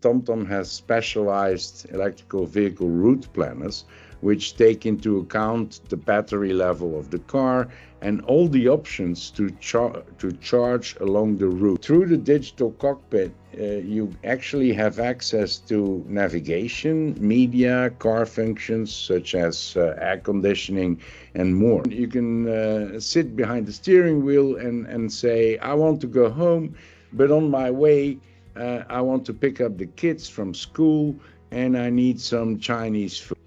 TomTom has specialized electrical vehicle route planners, which take into account the battery level of the car and all the options to charge along the route. Through the digital cockpit, you actually have access to navigation, media, car functions such as air conditioning and more. You can sit behind the steering wheel and say, I want to go home, but on my way, I want to pick up the kids from school and I need some Chinese food.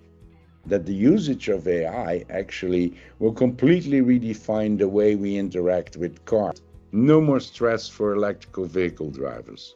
That the usage of AI actually will completely redefine the way we interact with cars. No more stress for electrical vehicle drivers.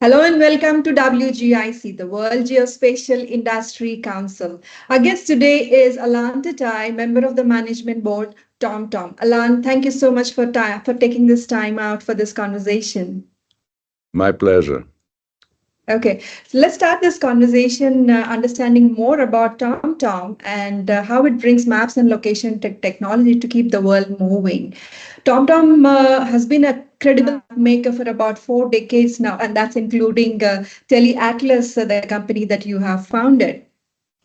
Hello and welcome to WGIC, the World Geospatial Industry Council. Our guest today is Alain De Taeye, member of the management board, TomTom. Alain, thank you so much for taking this time out for this conversation. My pleasure. Okay, so let's start this conversation understanding more about TomTom and how it brings maps and location technology to keep the world moving. TomTom has been a credible map maker for about 4 decades now, and that's including TeleAtlas, the company that you have founded,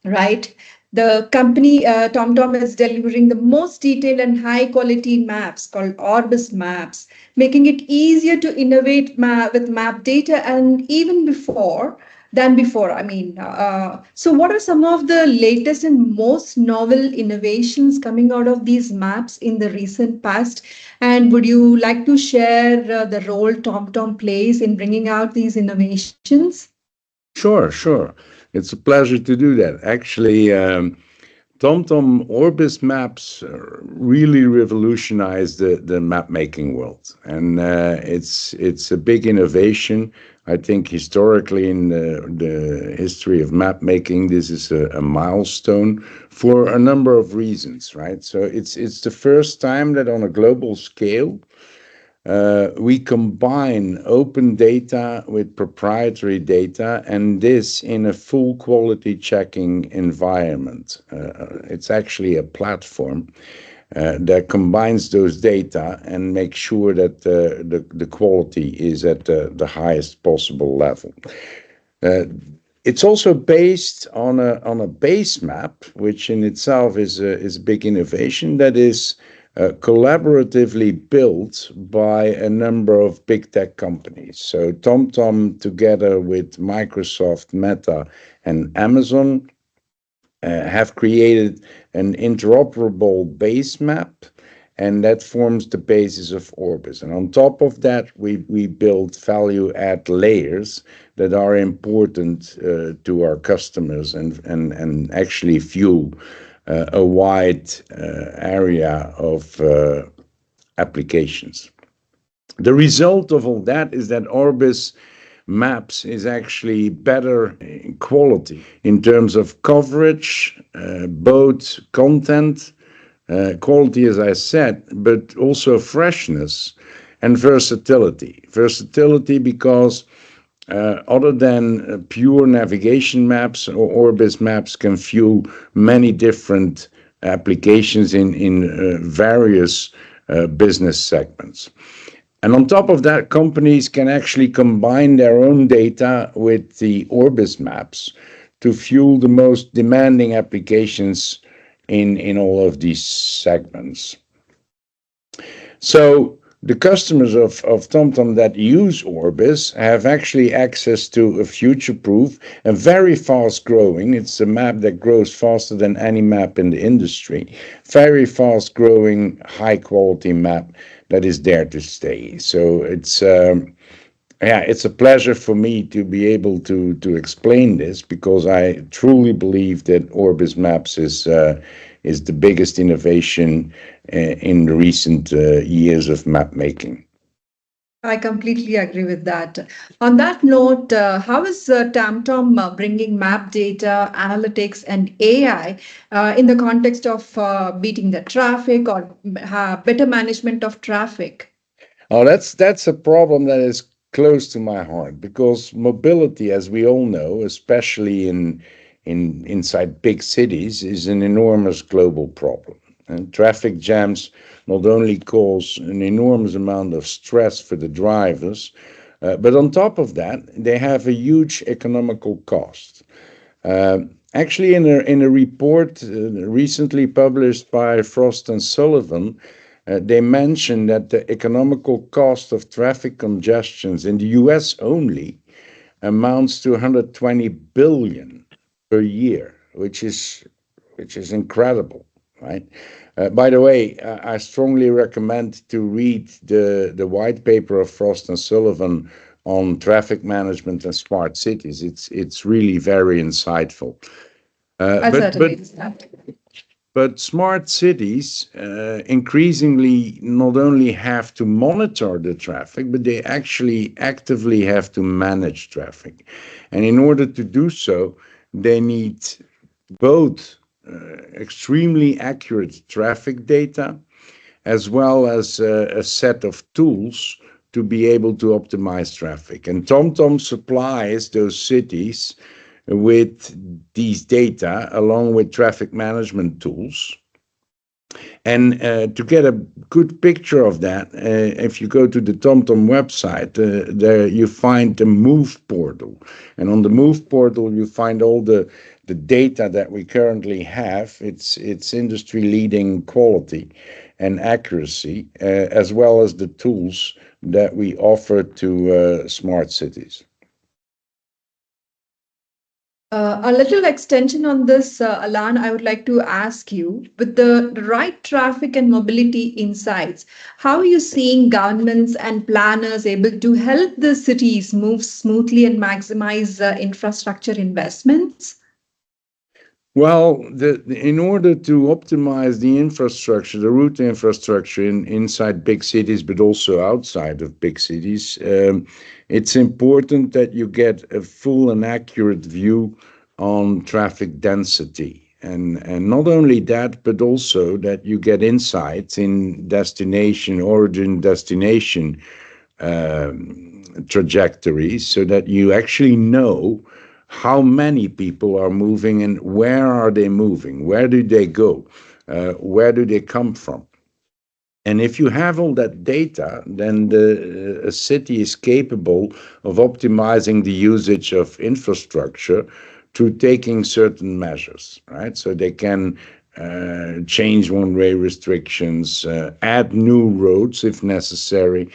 right? The company TomTom is delivering the most detailed and high quality maps called Orbis Maps, making it easier to innovate with map data and even before. So what are some of the latest and most novel innovations coming out of these maps in the recent past? And would you like to share the role TomTom plays in bringing out these innovations? Sure. It's a pleasure to do that. Actually, TomTom Orbis Maps really revolutionized the map making world, and it's a big innovation. I think historically in the history of map making, this is a milestone for a number of reasons, right? So it's the first time that on a global scale we combine open data with proprietary data, and this in a full quality checking environment. It's actually a platform that combines those data and makes sure that the quality is at the highest possible level. Uh, it's also based on a base map, which in itself is a big innovation that is collaboratively built by a number of big tech companies. So TomTom, together with Microsoft, Meta, and Amazon, have created an interoperable base map, and that forms the basis of Orbis. And on top of that, we build value add layers that are important to our customers and actually fuel a wide area of applications. The result of all that is that Orbis Maps is actually better in quality in terms of coverage, both content, quality, as I said, but also freshness and versatility. Versatility because other than pure navigation maps, or Orbis Maps can fuel many different applications in various business segments. And on top of that, companies can actually combine their own data with the Orbis Maps to fuel the most demanding applications in all of these segments. So the customers of TomTom that use Orbis have actually access to a future-proof and very fast-growing. It's a map that grows faster than any map in the industry. Very fast-growing, high-quality map that is there to stay. So it's a pleasure for me to be able to explain this, because I truly believe that Orbis Maps is the biggest innovation in the recent years of map making. I completely agree with that. On that note, how is TomTom bringing map data, analytics, and AI in the context of beating the traffic or better management of traffic? Oh, that's a problem that is close to my heart because mobility, as we all know, especially inside big cities, is an enormous global problem. And traffic jams not only cause an enormous amount of stress for the drivers, but on top of that, they have a huge economical cost. Actually, in a report recently published by Frost and Sullivan, they mentioned that the economical cost of traffic congestions in the US only amounts to 120 billion per year, which is incredible, right? By the way, I strongly recommend to read the white paper of Frost and Sullivan on traffic management and smart cities. It's really very insightful. I But certainly but understand. but smart cities increasingly not only have to monitor the traffic, but they actually actively have to manage traffic. And in order to do so, they need both extremely accurate traffic data as well as a set of tools to be able to optimize traffic. And TomTom supplies those cities with these data along with traffic management tools. And to get a good picture of that, if you go to the TomTom website, there you find the Move portal. And on the Move portal, you find all the data that we currently have. It's industry leading quality and accuracy, as well as the tools that we offer to smart cities. A little extension on this, Alan, I would like to ask you, with the right traffic and mobility insights, how are you seeing governments and planners able to help the cities move smoothly and maximize infrastructure investments? Well, in order to optimize the infrastructure, the route infrastructure inside big cities, but also outside of big cities, it's important that you get a full and accurate view on traffic density. And not only that, but also that you get insights in origin destination trajectories so that you actually know how many people are moving and where are they moving, where do they go, where do they come from. And if you have all that data, then a city is capable of optimizing the usage of infrastructure through taking certain measures, right? So they can change one-way restrictions, add new roads if necessary,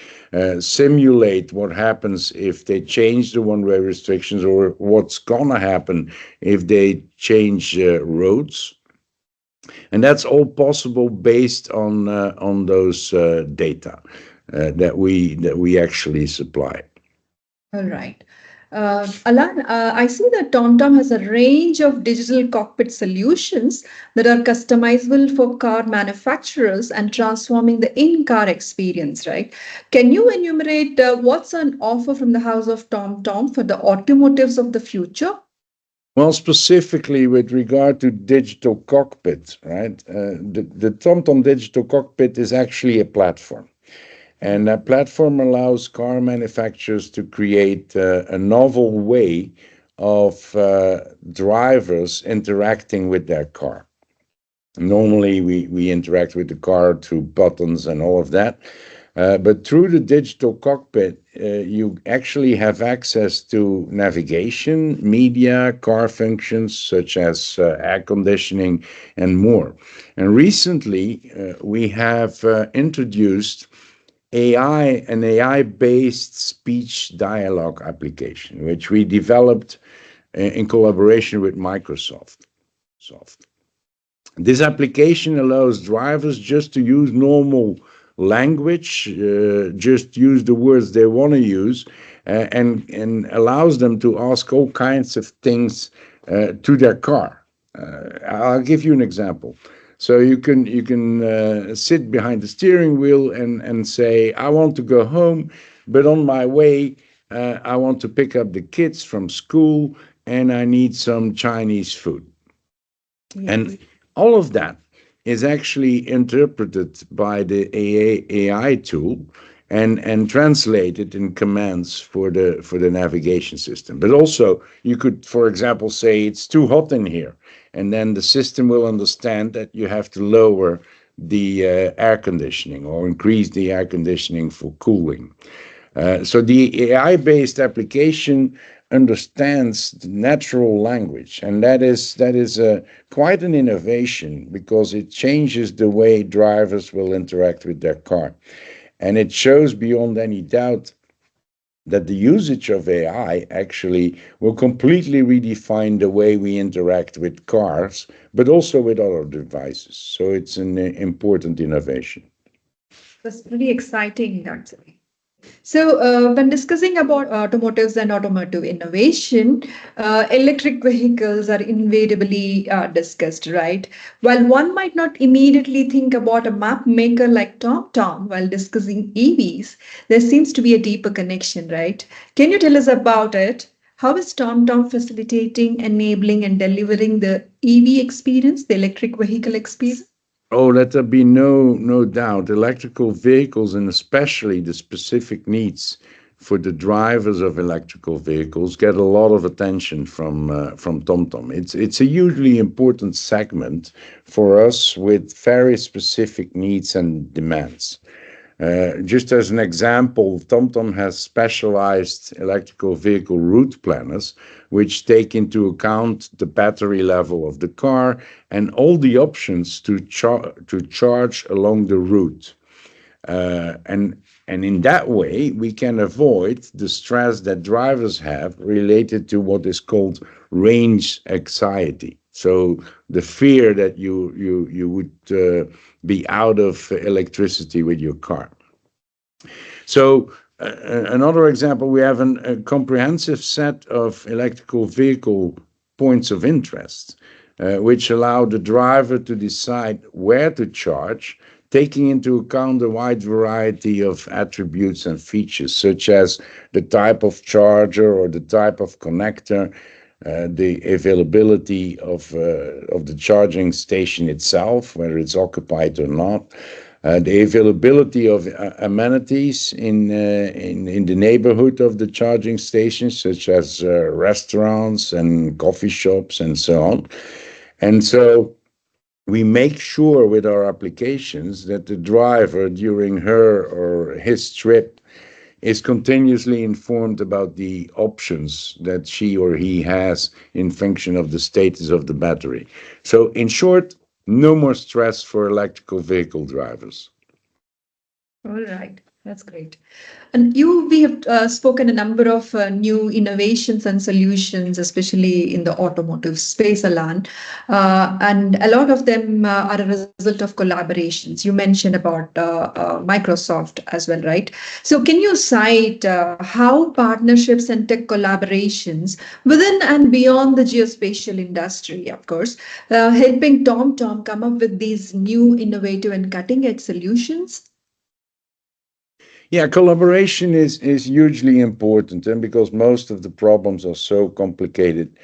simulate what happens if they change the one-way restrictions or what's gonna happen if they change roads. And that's all possible based on those data that we actually supply. All right. Alan, I see that TomTom has a range of digital cockpit solutions that are customizable for car manufacturers and transforming the in-car experience, right? Can you enumerate what's on offer from the house of TomTom for the automotives of the future? Well, specifically with regard to digital cockpit, right? The TomTom digital cockpit is actually a platform. And that platform allows car manufacturers to create a novel way of drivers interacting with their car. Normally, we interact with the car through buttons and all of that. But through the digital cockpit, you actually have access to navigation, media, car functions such as air conditioning, and more. And recently, we have introduced an AI-based speech dialogue application, which we developed in collaboration with Microsoft. This application allows drivers just to use normal language, just use the words they want to use, and allows them to ask all kinds of things to their car. I'll give you an example. So you can sit behind the steering wheel and say, I want to go home, but on my way, I want to pick up the kids from school and I need some Chinese food. Yes. And all of that is actually interpreted by the AI tool, and translate it in commands for the navigation system. But also you could, for example, say it's too hot in here, and then the system will understand that you have to lower the air conditioning or increase the air conditioning for cooling. So the AI-based application understands the natural language, and that is quite an innovation because it changes the way drivers will interact with their car. And it shows beyond any doubt that the usage of AI actually will completely redefine the way we interact with cars, but also with other devices. So it's an important innovation. That's pretty exciting, actually. So, when discussing about automotives and automotive innovation, electric vehicles are invariably discussed, right? While one might not immediately think about a map maker like TomTom while discussing EVs, there seems to be a deeper connection, right? Can you tell us about it? How is TomTom facilitating, enabling, and delivering the EV experience, the electric vehicle experience? Oh, let there be no doubt. Electrical vehicles, and especially the specific needs for the drivers of electrical vehicles, get a lot of attention from TomTom. It's a hugely important segment for us with very specific needs and demands. Just as an example, TomTom has specialized electrical vehicle route planners, which take into account the battery level of the car and all the options to charge along the route. And in that way, we can avoid the stress that drivers have related to what is called range anxiety. So the fear that you would be out of electricity with your car. So another example, we have a comprehensive set of electrical vehicle points of interest, which allow the driver to decide where to charge, taking into account a wide variety of attributes and features, such as the type of charger or the type of connector, the availability of the charging station itself, whether it's occupied or not, the availability of amenities in the neighborhood of the charging stations, such as restaurants and coffee shops and so on. And so we make sure with our applications that the driver during her or his trip is continuously informed about the options that she or he has in function of the status of the battery. So in short, no more stress for electrical vehicle drivers. All right, that's great. And we have spoken a number of new innovations and solutions, especially in the automotive space, Alain. And a lot of them are a result of collaborations. You mentioned about Microsoft as well, right? So can you cite how partnerships and tech collaborations within and beyond the geospatial industry, of course, helping TomTom come up with these new innovative and cutting-edge solutions? Yeah, collaboration is hugely important, and because most of the problems are so complicated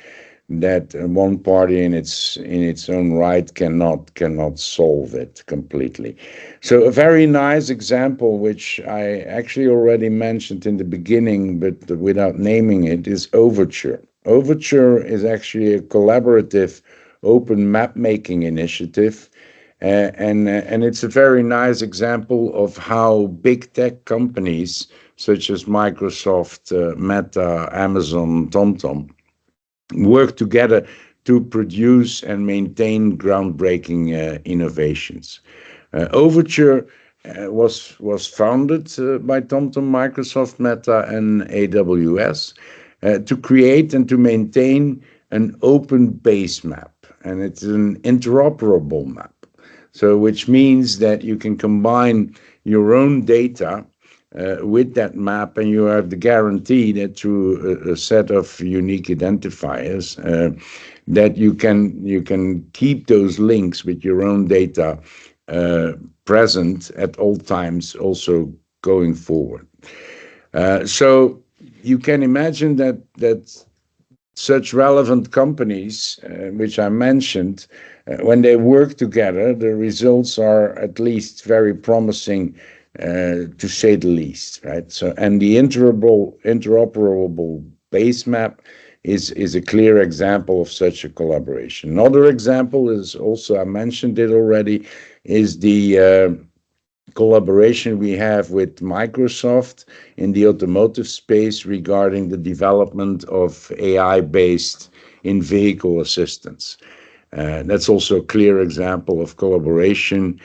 that one party in its own right cannot solve it completely. So a very nice example, which I actually already mentioned in the beginning, but without naming it, is Overture. Overture is actually a collaborative open map making initiative. And it's a very nice example of how big tech companies such as Microsoft, Meta, Amazon, TomTom work together to produce and maintain groundbreaking innovations. Overture was founded by TomTom, Microsoft, Meta, and AWS to create and to maintain an open base map, and it's an interoperable map. So, which means that you can combine your own data with that map, and you have the guarantee that through a set of unique identifiers, that you can keep those links with your own data present at all times, also going forward. So you can imagine that such relevant companies, which I mentioned, when they work together, the results are at least very promising to say the least, right? So, and the interoperable base map is a clear example of such a collaboration. Another example is also, I mentioned it already, is the collaboration we have with Microsoft in the automotive space regarding the development of AI-based in-vehicle assistance. That's also a clear example of collaboration,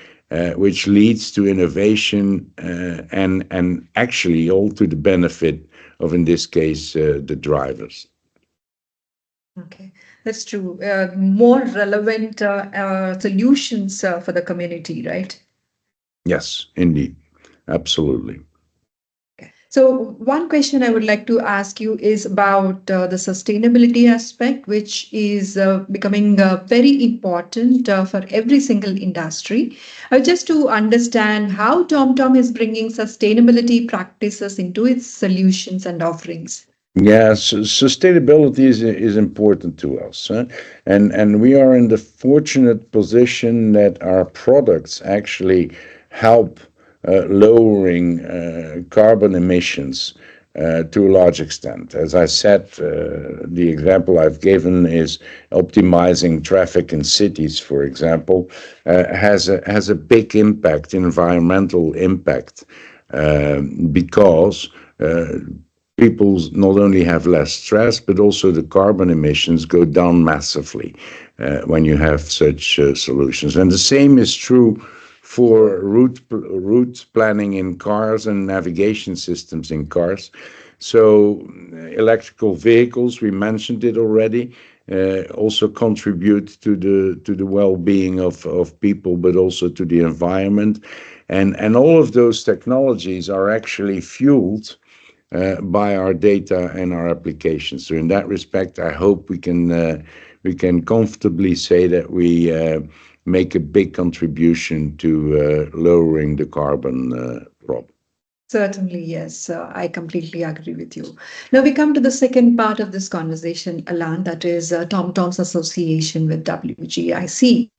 which leads to innovation and actually all to the benefit of, in this case, the drivers. Okay, that's true. More relevant solutions for the community, right? Yes, indeed. Absolutely. So one question I would like to ask you is about the sustainability aspect, which is becoming very important for every single industry. Just to understand how TomTom is bringing sustainability practices into its solutions and offerings. Yeah, sustainability is important to us, huh? And we are in the fortunate position that our products actually help lowering carbon emissions to a large extent. As I said, the example I've given is optimizing traffic in cities, for example, has a big impact, environmental impact, because people not only have less stress, but also the carbon emissions go down massively when you have such solutions. And the same is true for route planning in cars and navigation systems in cars. So electrical vehicles, we mentioned it already, also contribute to the well-being of people, but also to the environment. And all of those technologies are actually fueled by our data and our applications. So in that respect, I hope we can comfortably say that we make a big contribution to lowering the carbon problem. Certainly, yes. I completely agree with you. Now we come to the second part of this conversation, Alain, that is TomTom's association with WGIC.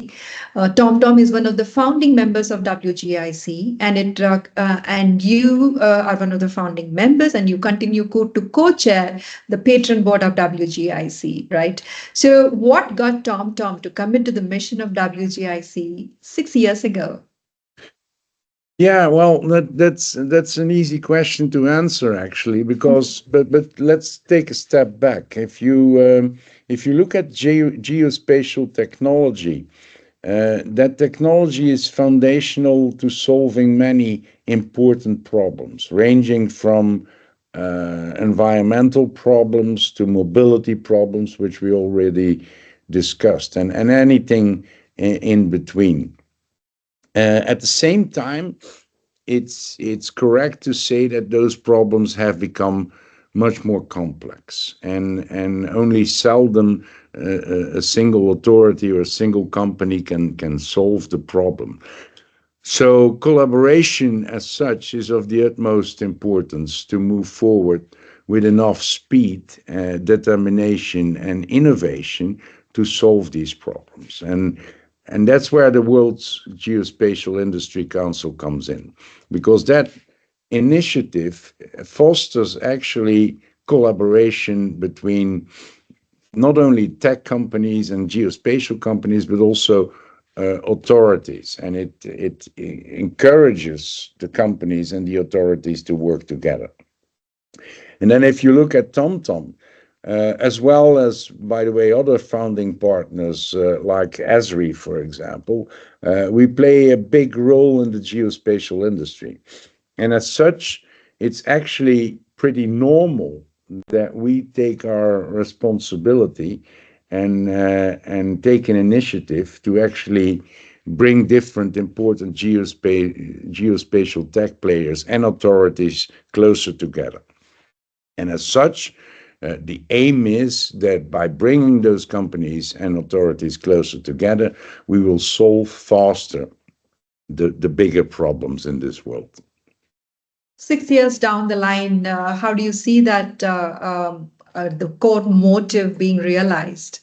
TomTom is one of the founding members of WGIC, and you are one of the founding members, and you continue to co-chair the patron board of WGIC, right? So, what got TomTom to commit to the mission of WGIC 6 years ago? Yeah, well, that's an easy question to answer actually, because but let's take a step back. If you look at geospatial technology, that technology is foundational to solving many important problems, ranging from environmental problems to mobility problems, which we already discussed, and anything in between. At the same time, it's correct to say that those problems have become much more complex, and only seldom a single authority or a single company can solve the problem. So collaboration as such is of the utmost importance to move forward with enough speed, determination, and innovation to solve these problems. And that's where the World's Geospatial Industry Council comes in, because that initiative fosters actually collaboration between not only tech companies and geospatial companies, but also authorities. And it encourages the companies and the authorities to work together. And then if you look at TomTom, as well as, by the way, other founding partners like Esri, for example, we play a big role in the geospatial industry. And as such, it's actually pretty normal that we take our responsibility and take an initiative to actually bring different important geospatial tech players and authorities closer together. And as such, the aim is that by bringing those companies and authorities closer together, we will solve faster the bigger problems in this world. 6 years down the line, how do you see that the core motive being realized?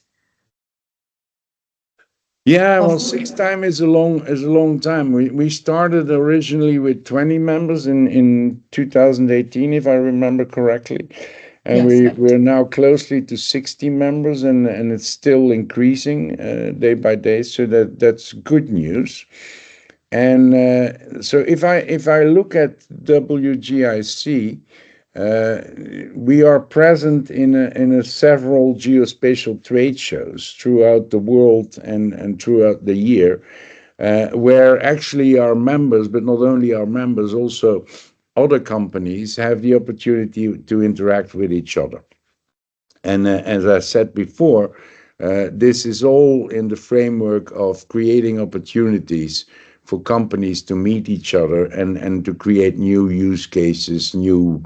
Yeah, well, Of 6 time is a long time. We started originally with 20 members in 2018, if I remember correctly, and yes, right. we're now closely to 60 members, and it's still increasing day by day. So that's good news. And so if I look at WGIC, uh, we are present in a several geospatial trade shows throughout the world and throughout the year, where actually our members, but not only our members, also other companies have the opportunity to interact with each other. And as I said before, this is all in the framework of creating opportunities for companies to meet each other and to create new use cases, new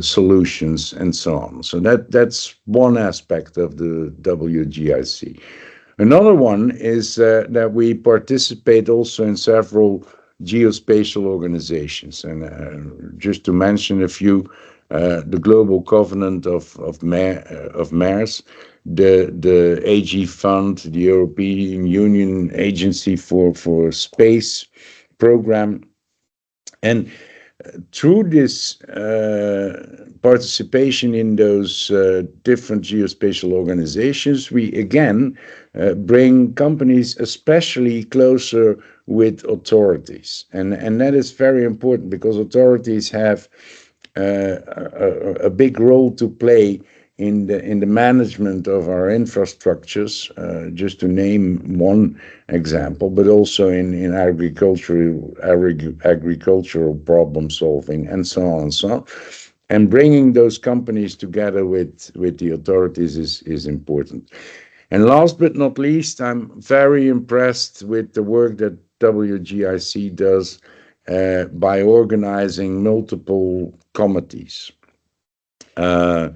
solutions, and so on. So that's one aspect of the WGIC. Another one is that we participate also in several geospatial organizations. And just to mention a few, the Global Covenant of Mayors, the AG Fund, the European Union Agency for Space program. And through this participation in those different geospatial organizations, we again bring companies especially closer with authorities. And that is very important because authorities have a big role to play in the management of our infrastructures, just to name one example, but also in agricultural problem solving and so on and so on. And bringing those companies together with the authorities is important. And last but not least, I'm very impressed with the work that WGIC does by organizing multiple committees, uh,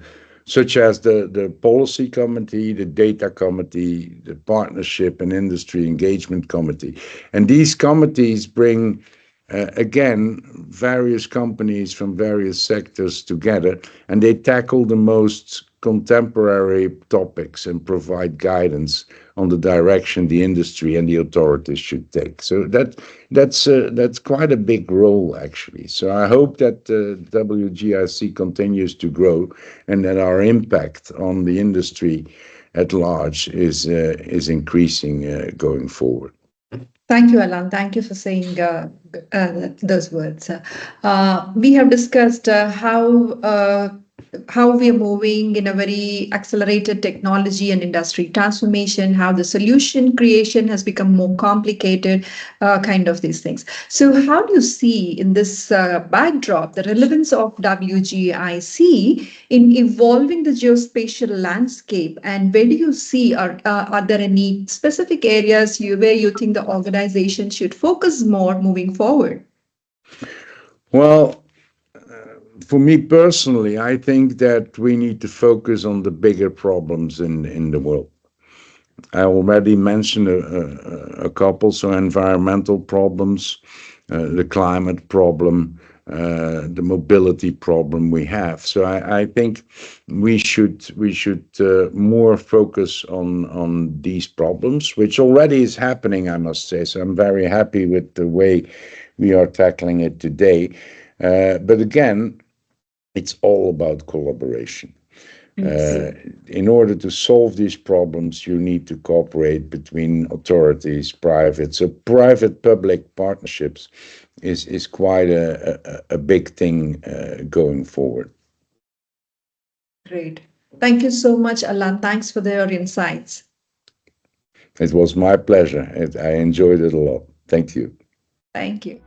such as the policy committee, the data committee, the partnership and industry engagement committee. And these committees bring, again, various companies from various sectors together, and they tackle the most contemporary topics and provide guidance on the direction the industry and the authorities should take. So that's quite a big role, actually. So I hope that WGIC continues to grow and that our impact on the industry at large is increasing going forward. Thank you, Alan. Thank you for saying those words. We have discussed how we are moving in a very accelerated technology and industry transformation, how the solution creation has become more complicated, kind of these things. So, how do you see in this backdrop the relevance of WGIC in evolving the geospatial landscape, and where do you see are there any specific areas where you think the organization should focus more moving forward? Well, for me personally, I think that we need to focus on the bigger problems in the world. I already mentioned a couple, so environmental problems, the climate problem, the mobility problem we have. So I think we should more focus on these problems, which already is happening, I must say. So I'm very happy with the way we are tackling it today. But again, it's all about collaboration. Yes. In order to solve these problems, you need to cooperate between authorities, private. So private-public partnerships is quite a big thing going forward. Great. Thank you so much, Alan. Thanks for your insights. It was my pleasure. I enjoyed it a lot. Thank you. Thank you.